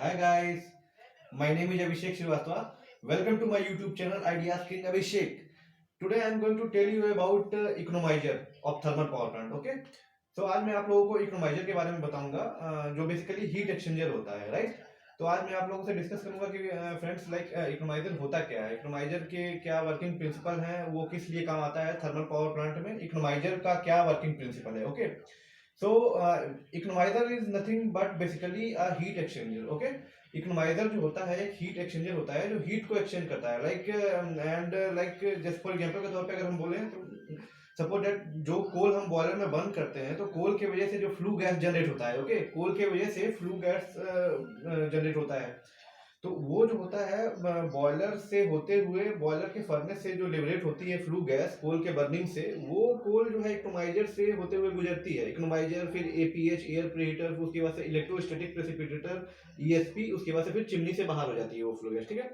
Hi guys, my name is Abhishek Srivastava. Welcome to my YouTube channel Ideas King Abhishek. Today I am going to tell you about economizer of thermal power plant. Okay? So आज मैं आप लोगों को economiser के बारे में बताऊंगा जो बेसिकली हीट एक्सचेंजर होता है, राइट? तो आज मैं आप लोगों से डिस्कस करूंगा कि फ्रेंड्स लाइक इकोनोमाइजर होता क्या है, इकोनोमाइजर के क्या वर्किंग प्रिंसिपल हैं, वो किस लिए काम आता है थर्मल पावर प्लांट में, इकोनोमाइजर का क्या वर्किंग प्रिंसिपल है. Okay, so economizer is nothing but basically a heat exchanger. Okay, economiser जो होता है एक हीट एक्सचेंजर होता है जो हीट को एक्सचेंज करता है, like and like just for example के तौर पे अगर हम बोलें तो सपोज दैट जो कोल हम बॉयलर में बर्न करते हैं तो कोल के वजह से जो फ्लू गैस जनरेट होता है. ओके, कोल के वजह से फ्लू गैस जनरेट होता है. तो वो जो होता है बॉयलर से होते हुए बॉयलर के फर्नेस से जो लिबरेट होती है फ्लू गैस कोल के बर्निंग से, वो कोल जो है इकोनोमाइजर से होते हुए गुजरती है. इकोनोमाइजर, फिर एपीएच एयर प्रीहीटर, उसके बाद से इलेक्ट्रोस्टैटिक प्रेसिपिटेटर ईएसपी, उसके बाद से फिर चिमनी से बाहर हो जाती है वो फ्लू गैस. ठीक है,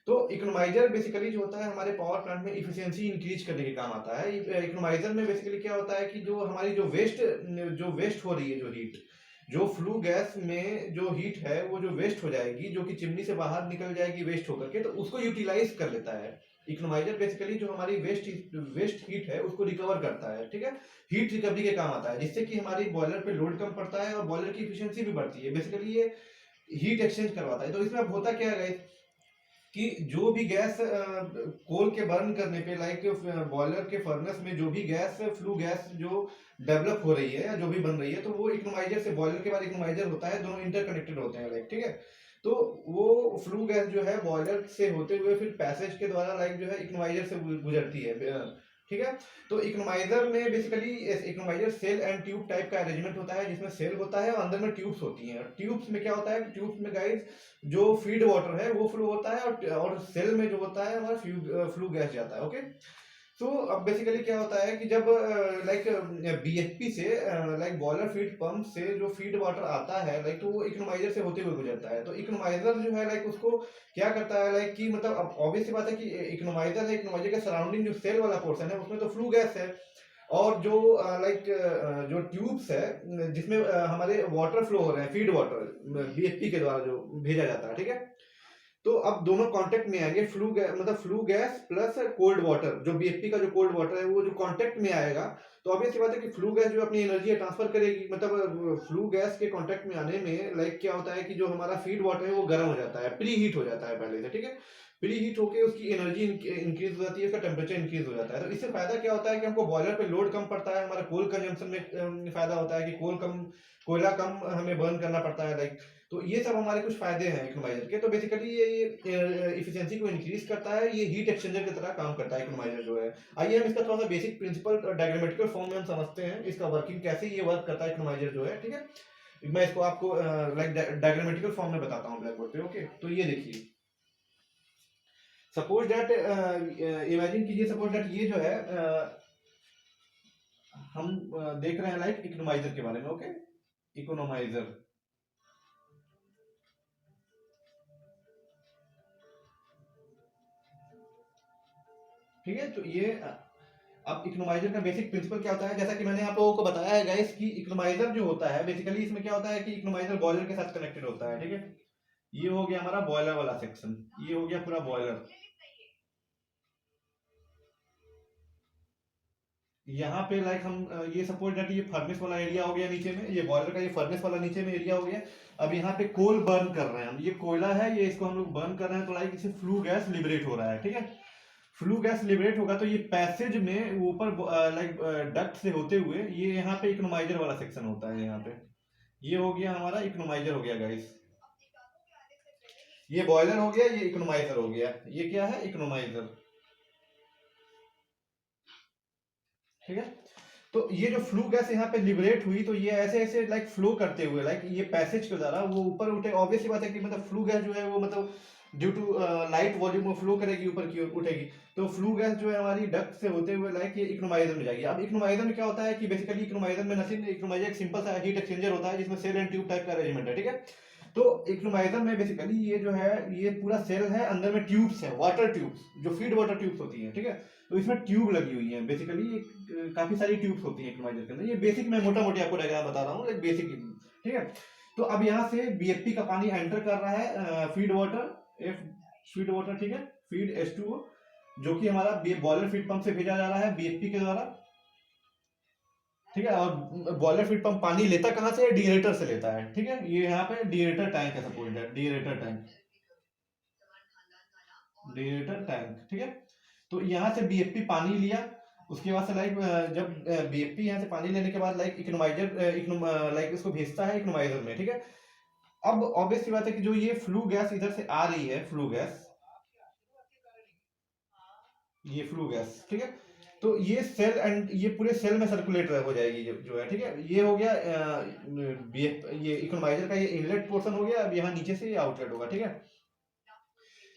तो इकोनोमाइजर बेसिकली जो होता है हमारे पावर प्लांट में इफिशियंसी इंक्रीज करने के काम आता है. इकोनोमाइजर में बेसिकली क्या होता है कि जो हमारी जो वेस्ट हो रही है, जो हीट, जो फ्लू गैस में जो हीट है वो जो वेस्ट हो जाएगी, जो कि चिमनी से बाहर निकल जाएगी वेस्ट होकर के, तो उसको यूटिलाइज कर लेता है. इकोनोमाइजर बेसिकली जो हमारी वेस्ट हीट है उसको रिकवर करता है. ठीक है, हीट रिकवरी के काम आता है, जिससे कि हमारी बॉयलर पे लोड कम पड़ता है और बॉयलर की इफिशियंसी भी बढ़ती है. बेसिकली ये हीट एक्सचेंज करवाता है. तो इसमें अब होता क्या है कि जो भी गैस कोल के बर्न करने पे, लाइक बॉयलर के फर्नेस में जो भी गैस फ्लू गैस जो डेवलप हो रही है या जो भी बन रही है, तो वो इकोनोमाइजर से, बॉयलर के बाद इकोनोमाइजर होता है, दोनों इंटरकनेक्टेड होते हैं, लाइक. ठीक है, तो वो फ्लू गैस जो है बॉयलर से होते हुए फिर पैसेज के द्वारा लाइक जो है इकोनोमाइजर से गुजरती है. ठीक है, तो इकोनोमाइजर में basically economiser cell and tube type का अरेंजमेंट होता है, जिसमें सेल होता है और अंदर में ट्यूब्स होती हैं. ट्यूब्स में क्या होता है, ट्यूब्स में गाइस जो फीड वाटर है वो फ्लो होता है और सेल में जो होता है हमारा फ्लू गैस जाता है. ओके, तो अब बेसिकली क्या होता है कि जब लाइक बीएफपी से लाइक बॉयलर फीड पंप से जो फीड वाटर आता है, लाइक तो वो इकोनोमाइजर से होते हुए गुजरता है. तो इकोनोमाइजर जो है लाइक उसको क्या करता है, लाइक कि मतलब अब ऑब्वियस सी बात है कि इकोनोमाइजर है, इकोनोमाइजर के सराउंडिंग जो सेल वाला पोर्शन है उसमें तो फ्लू गैस है, और जो लाइक जो ट्यूब्स है जिसमें हमारे वाटर फ्लो हो रहे हैं, फीड वाटर बीएफपी के द्वारा जो भेजा जाता है. ठीक है, तो अब दोनों कांटेक्ट में आएंगे, मतलब flue gas plus cold water, जो बीएफपी का जो कोल्ड वाटर है वो जो कांटेक्ट में आएगा, तो ऑब्वियस सी बात है कि फ्लू गैस जो अपनी एनर्जी ट्रांसफर करेगी. मतलब फ्लू गैस के कांटेक्ट में आने में लाइक क्या होता है कि जो हमारा फीड वाटर है वो गर्म हो जाता है, प्री हीट हो जाता है पहले से. ठीक है, प्री हीट होकर उसकी एनर्जी इंक्रीज हो जाती है, उसका टेम्परेचर इंक्रीज हो जाता है. तो इससे फायदा क्या होता है कि हमको बॉयलर पे लोड कम पड़ता है, हमारा कोल कंजम्पशन में फायदा होता है कि कोयला कम हमें बर्न करना पड़ता है, लाइक. तो ये सब हमारे कुछ फायदे हैं इकोनोमाइजर के. तो बेसिकली ये इफिशियंसी को इंक्रीज करता है, ये हीट एक्सचेंजर की तरह काम करता है इकोनोमाइजर जो है. आइए हम इसका थोड़ा सा बेसिक प्रिंसिपल डायग्रामेटिकल फॉर्म में हम समझते हैं, इसका वर्किंग कैसे ये वर्क करता है इकोनोमाइजर जो है. ठीक है, मैं इसको आपको लाइक डायग्रामेटिकल फॉर्म में बताता हूँ ब्लैक बोर्ड पे. ओके, तो ये देखिए, सपोज दैट इमेजिन कीजिए, सपोज दैट ये जो है हम देख रहे हैं लाइक इकोनोमाइजर के बारे में. Okay, economiser. ठीक है, तो ये अब इकोनोमाइजर का बेसिक प्रिंसिपल क्या होता है, जैसा कि मैंने आप लोगों को बताया है गाइस कि इकोनोमाइजर जो होता है बेसिकली इसमें क्या होता है कि इकोनोमाइजर बॉयलर के साथ कनेक्टेड होता है. ठीक है, ये हो गया हमारा बॉयलर वाला सेक्शन, ये हो गया पूरा बॉयलर. यहाँ पे लाइक हम ये सपोज दैट ये फर्नेस वाला एरिया हो गया नीचे में, ये बॉयलर का ये फर्नेस वाला नीचे में एरिया हो गया. अब यहाँ पे कोल बर्न कर रहे हैं हम, ये कोयला है, ये इसको हम लोग बर्न कर रहे हैं, तो लाइक इसे फ्लू गैस लिबरेट हो रहा है. ठीक है, फ्लू गैस लिबरेट होगा तो ये पैसेज में ऊपर लाइक डक्ट से होते हुए ये यहाँ पे इकोनोमाइजर वाला सेक्शन होता है. यहाँ पे ये हो गया हमारा इकोनोमाइजर हो गया गाइस, ये बॉयलर हो गया, ये इकोनोमाइजर हो गया, ये क्या है इकोनोमाइजर. ठीक है, तो ये जो फ्लू गैस यहाँ पे लिबरेट हुई तो ये ऐसे ऐसे लाइक फ्लो करते हुए लाइक ये पैसेज के द्वारा वो ऊपर उठे. ऑब्वियस सी बात है कि मतलब फ्लू गैस जो है वो मतलब ड्यू टू लाइट वॉल्यूम में फ्लो करेगी, ऊपर की ओर उठेगी, तो फ्लू गैस जो है हमारी डक्ट से होते हुए लाइक ये इकोनोमाइजर में जाएगी. अब इकोनोमाइजर में क्या होता है कि बेसिकली इकोनोमाइजर में नथिंग, इकोनोमाइजर एक सिंपल सा हीट एक्सचेंजर होता है जिसमें सेल एंड ट्यूब टाइप का अरेंजमेंट है. ठीक है, तो इकोनोमाइजर में बेसिकली ये जो है ये पूरा सेल है, अंदर में ट्यूब्स है, वाटर ट्यूब्स, जो फीड वाटर ट्यूब्स होती है. ठीक है, तो इसमें ट्यूब लगी हुई है, बेसिकली काफी सारी ट्यूब्स होती है इकोनोमाइजर के अंदर. ये बेसिक मैं मोटा मोटी आपको डायग्राम बता रहा हूँ, लाइक बेसिक. ठीक है, तो अब यहाँ से बीएफपी का पानी एंटर कर रहा है फीड वाटर फीड वाटर, ठीक है, फीड H2O, जो कि हमारा बॉयलर फीड पंप से भेजा जा रहा है बीएफपी के द्वारा, ठीक है। और बॉयलर फीड पंप पानी लेता कहां से? डीएरेटर से लेता है, ठीक है। ये यहाँ पे डीएरेटर टैंक है, सपोज दैट डीएरेटर टैंक, डीएरेटर टैंक, ठीक है। तो यहाँ से बीएफपी पानी लिया, उसके बाद से लाइक जब बीएफपी यहाँ से पानी लेने के बाद लाइक इकोनोमाइजर लाइक इसको भेजता है इकोनोमाइजर में, ठीक है। अब ऑब्वियस सी बात है कि जो ये फ्लू गैस इधर से आ रही है, फ्लू गैस, ये फ्लू गैस, ठीक है। तो ये सेल एंड ये पूरे सेल में सर्कुलेट हो जाएगी जो है, ठीक है। ये हो गया ये इकोनोमाइजर का ये इनलेट पोर्शन हो गया। अब यहाँ नीचे से ये आउटलेट होगा, ठीक है।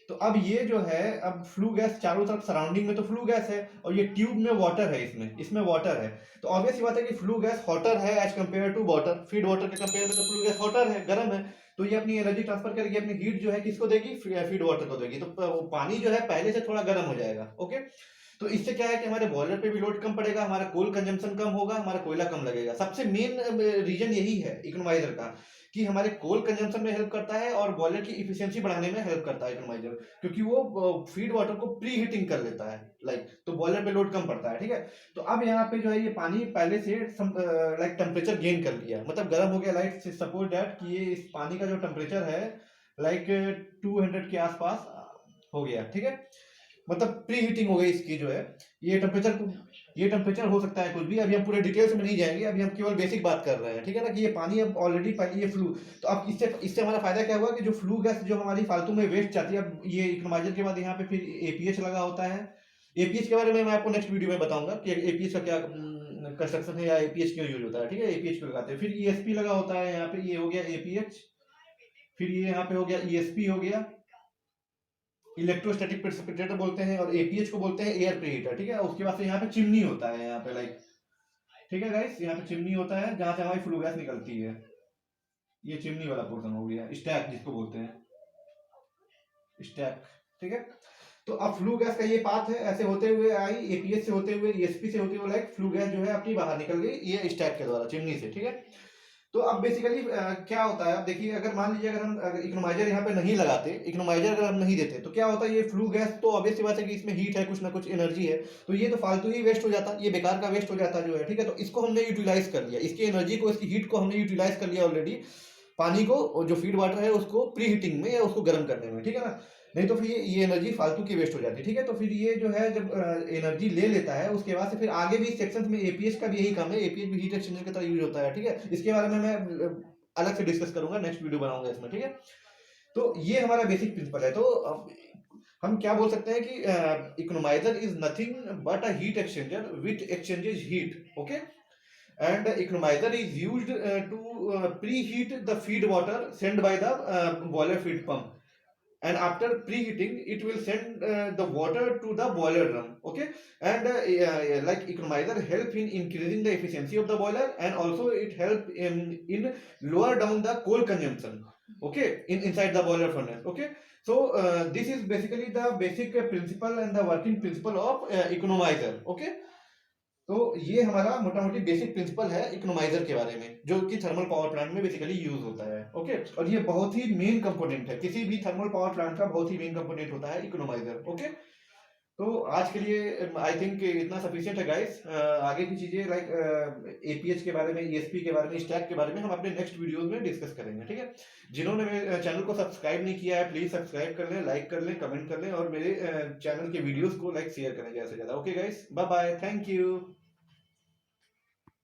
तो अब ये जो है, अब फ्लू गैस चारों तरफ सराउंडिंग में तो फ्लू गैस है, और ये ट्यूब में वाटर है, इसमें वाटर है। तो ऑब्वियस बात है कि फ्लू गैस हॉटर है as compare to water. Feed water के कंपेयर में तो फ्लू गैस हॉटर है, गर्म है। तो ये अपनी एनर्जी ट्रांसफर करेगी, अपनी हीट जो है किसको देगी? फीड वाटर को देगी। तो पानी जो है पहले से थोड़ा गर्म हो जाएगा, ओके। तो इससे क्या है कि हमारे बॉयलर पे भी लोड कम पड़ेगा, हमारा कोल कंजम्पशन कम होगा, हमारा कोयला कम लगेगा। सबसे मेन रीजन यही है इकोनोमाइजर का, कि हमारे कोल कंजम्पशन में हेल्प करता है और बॉयलर की इफिशिएंसी बढ़ाने में हेल्प करता है इकोनोमाइजर, क्योंकि वो फीड वाटर को प्री हीटिंग कर लेता है लाइक, तो बॉयलर पे लोड कम पड़ता है, ठीक है। तो अब यहाँ पे जो है ये पानी पहले से लाइक टेम्परेचर गेन कर लिया, मतलब गर्म हो गया। लाइक सपोज दैट कि ये इस पानी का जो टेम्परेचर है लाइक 200 के आसपास हो गया, ठीक है। मतलब प्री हीटिंग हो गई इसकी जो है। ये टेम्परेचर हो सकता है कुछ भी, अभी हम पूरे डिटेल्स में नहीं जाएंगे, अभी हम केवल बेसिक बात कर रहे हैं, ठीक है ना। कि ये पानी अब ऑलरेडी ये फ्लू, तो अब इससे हमारा फायदा क्या हुआ कि जो फ्लू गैस जो हमारी फालतू में वेस्ट जाती है, अब ये इकोनोमाइजर के बाद यहाँ पे फिर एपीएच लगा होता है। एपीएच के बारे में मैं आपको नेक्स्ट वीडियो में बताऊंगा कि एपीएच का क्या कंस्ट्रक्शन है या एपीएच क्यों यूज होता है, ठीक है। एपीएच क्यों लगाते हैं। फिर ईएसपी लगा होता है यहाँ पे, ये हो गया एपीएच। फिर ये यहाँ पे हो गया ईएसपी हो गया, इलेक्ट्रोस्टैटिक प्रेसिपिटेटर बोलते हैं, और एपीएच को बोलते हैं एयर प्रीहीटर, ठीक है। उसके बाद से यहाँ पे चिमनी होता है, यहाँ पे लाइक, ठीक है गाइस, यहाँ पे चिमनी होता है जहां से हमारी फ्लू गैस निकलती है। ये चिमनी वाला पोर्शन हो गया, स्टैक जिसको बोलते हैं, स्टैक, ठीक है। तो अब फ्लू गैस का ये पाथ है, ऐसे होते हुए आई एपीएच से होते हुए ईएसपी से होते हुए लाइक फ्लू गैस जो है अपनी बाहर निकल गई ये स्टैक के द्वारा, चिमनी से, ठीक है। तो अब बेसिकली क्या होता है, अब देखिए, अगर मान लीजिए अगर हम इकोनोमाइजर यहाँ पे नहीं लगाते, इकोनोमाइजर अगर हम नहीं देते, तो क्या होता है, ये फ्लू गैस तो ऑब्वियस सी बात है कि इसमें हीट है, कुछ ना कुछ एनर्जी है, तो ये तो फालतू ही वेस्ट हो जाता, ये बेकार का वेस्ट हो जाता जो है, ठीक है। तो इसको हमने यूटिलाइज कर लिया, इसकी एनर्जी को, इसकी हीट को हमने यूटिलाइज कर लिया ऑलरेडी, पानी को, जो फीड वाटर है उसको प्री हीटिंग में या उसको गर्म करने में, ठीक है ना। नहीं तो फिर ये एनर्जी फालतू की वेस्ट हो जाती है, ठीक है। तो फिर ये जो है जब एनर्जी ले लेता है, उसके बाद से फिर आगे भी सेक्शंस में एपीएच का भी यही काम है, एपीएच भी हीट एक्सचेंजर की तरह यूज होता है, ठीक है। इसके बारे में मैं अलग से डिस्कस करूंगा, नेक्स्ट वीडियो बनाऊंगा इसमें, ठीक है। तो ये हमारा बेसिक प्रिंसिपल है। तो हम क्या बोल सकते हैं कि economiser is nothing but a heat exchanger which exchanges heat, okay. And economizer is used to preheat the feed water sent by the boiler feed pump, and after preheating it will send the water to the boiler drum, okay. And like economizer help in increasing the efficiency of the boiler, and also it help in lower down the coal consumption, okay, inside the boiler furnace, okay. So this is basically the basic principle and the working principle of economizer, okay. तो ये हमारा मोटा मोटी basic principle है economiser के बारे में, जो कि थर्मल पावर प्लांट में बेसिकली यूज होता है, ओके। और ये बहुत ही मेन कंपोनेंट है, किसी भी थर्मल पावर प्लांट का बहुत ही मेन कंपोनेंट होता है इकोनोमाइजर, ओके। तो आज के लिए आई थिंक इतना सफिशिएंट है गाइस। आगे की चीजें लाइक एपीएच के बारे में, ईएसपी के बारे में, स्टैक के बारे में हम अपने नेक्स्ट वीडियोस में डिस्कस करेंगे, ठीक है। जिन्होंने मेरे चैनल को सब्सक्राइब नहीं किया है, प्लीज सब्सक्राइब कर लें, लाइक कर लें, कमेंट कर लें, और मेरे चैनल के वीडियोस को लाइक शेयर करें ज्यादा से ज्यादा, okay guys, bye bye, thank you.